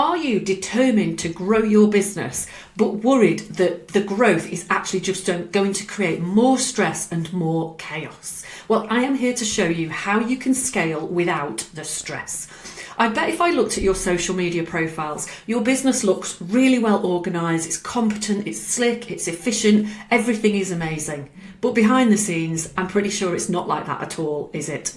Are you determined to grow your business, but worried that the growth is actually just going to create more stress and more chaos? Well, I am here to show you how you can scale without the stress. I bet if I looked at your social media profiles, your business looks really well organised, it's competent, it's slick, it's efficient, everything is amazing. But behind the scenes, I'm pretty sure it's not like that at all, is it?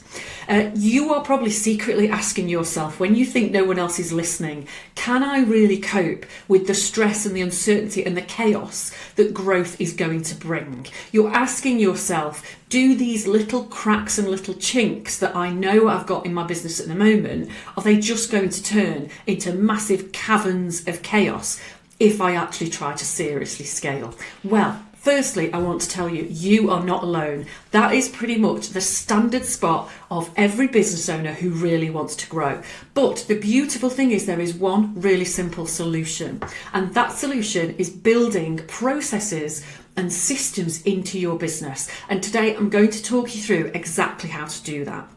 You are probably secretly asking yourself, when you think no one else is listening, can I really cope with the stress and the uncertainty and the chaos that growth is going to bring? You're asking yourself, do these little cracks and little chinks that I know I've got in my business at the moment, are they just going to turn into massive caverns of chaos if I actually try to seriously scale? Well, firstly, I want to tell you, you are not alone. That is pretty much the standard spot of every business owner who really wants to grow. But the beautiful thing is there is one really simple solution. And that solution is building processes and systems into your business. And today I'm going to talk you through exactly how to do that.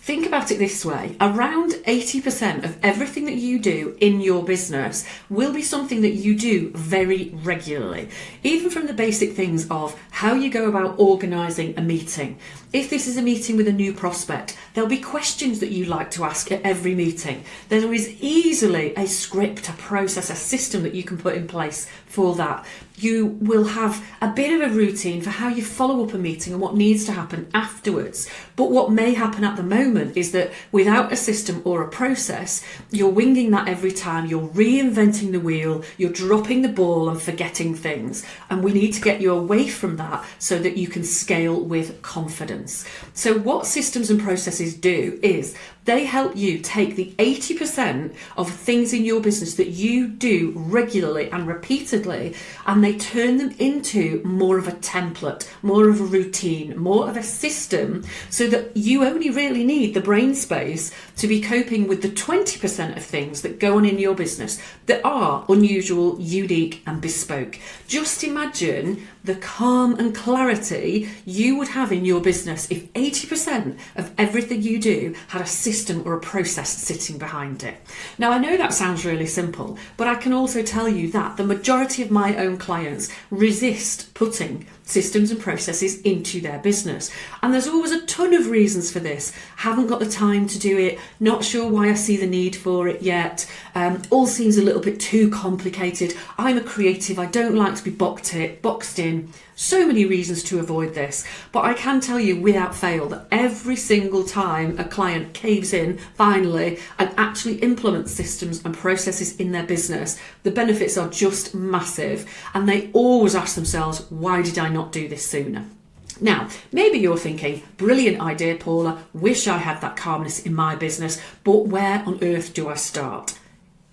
Think about it this way, around 80% of everything that you do in your business will be something that you do very regularly. Even from the basic things of how you go about organising a meeting. If this is a meeting with a new prospect, there'll be questions that you like to ask at every meeting. There is easily a script, a process, a system that you can put in place for that. You will have a bit of a routine for how you follow up a meeting and what needs to happen afterwards. But what may happen at the moment is that without a system or a process, you're winging that every time, you're reinventing the wheel, you're dropping the ball and forgetting things. And we need to get you away from that so that you can scale with confidence. So what systems and processes do is they help you take the 80% of things in your business that you do regularly and repeatedly, and they turn them into more of a template, more of a routine, more of a system, so that you only really need the brain space to be coping with the 20% of things that go on in your business that are unusual, unique and bespoke. Just imagine the calm and clarity you would have in your business if 80% of everything you do had a system or a process sitting behind it. Now, I know that sounds really simple, but I can also tell you that the majority of my own clients resist putting systems and processes into their business. And there's always a ton of reasons for this. Haven't got the time to do it, not sure why I see the need for it yet, all seems a little bit too complicated, I'm a creative, I don't like to be boxed in. So many reasons to avoid this, but I can tell you without fail that every single time a client caves in finally and actually implements systems and processes in their business, the benefits are just massive, and they always ask themselves, why did I not do this sooner? Now, maybe you're thinking, brilliant idea, Paula, wish I had that calmness in my business, but where on earth do I start?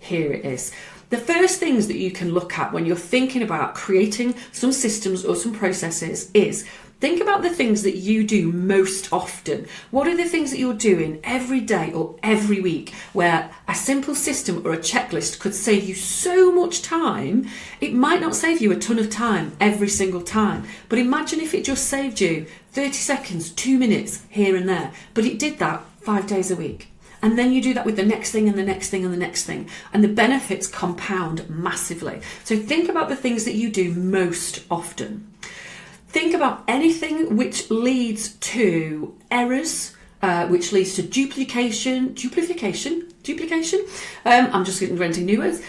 Here it is. The first things that you can look at when you're thinking about creating some systems or some processes is think about the things that you do most often. What are the things that you're doing every day or every week where a simple system or a checklist could save you so much time? It might not save you a ton of time every single time, but imagine if it just saved you 30 seconds, 2 minutes here and there, but it did that 5 days a week. And then you do that with the next thing and the next thing and the next thing. And the benefits compound massively. So think about the things that you do most often. Think about anything which leads to errors, which leads to duplication. I'm just inventing new words.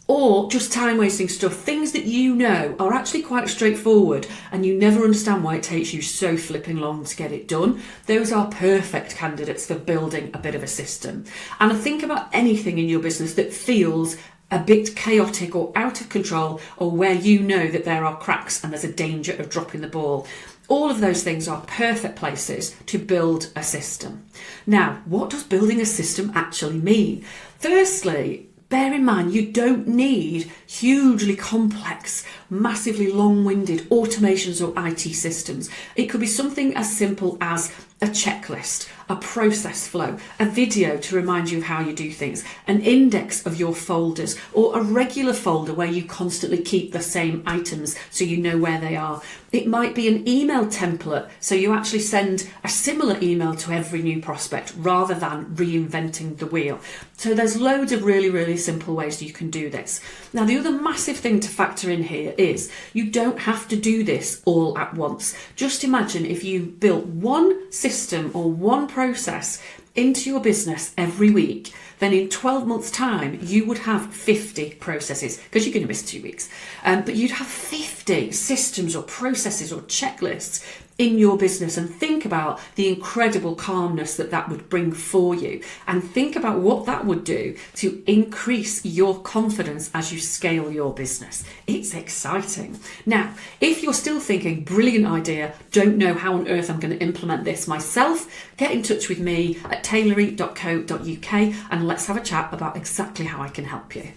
Or just time wasting stuff, things that you know are actually quite straightforward and you never understand why it takes you so flipping long to get it done. Those are perfect candidates for building a bit of a system. And think about anything in your business that feels a bit chaotic or out of control, or where you know that there are cracks and there's a danger of dropping the ball. All of those things are perfect places to build a system. Now, what does building a system actually mean? Firstly, bear in mind, you don't need hugely complex, massively long-winded automations or IT systems. It could be something as simple as a checklist, a process flow, a video to remind you of how you do things, an index of your folders, or a regular folder where you constantly keep the same items so you know where they are. It might be an email template, so you actually send a similar email to every new prospect rather than reinventing the wheel. So there's loads of really, really simple ways you can do this. Now, the other massive thing to factor in here is you don't have to do this all at once. Just imagine if you built one system or one process into your business every week, then in 12 months' time, you would have 50 processes, because you're going to miss 2 weeks. But you'd have 50 systems or processes or checklists in your business, and think about the incredible calmness that would bring for you, and think about what that would do to increase your confidence as you scale your business. It's exciting. Now, if you're still thinking, brilliant idea, don't know how on earth I'm going to implement this myself, get in touch with me at taylory.co.uk and let's have a chat about exactly how I can help you.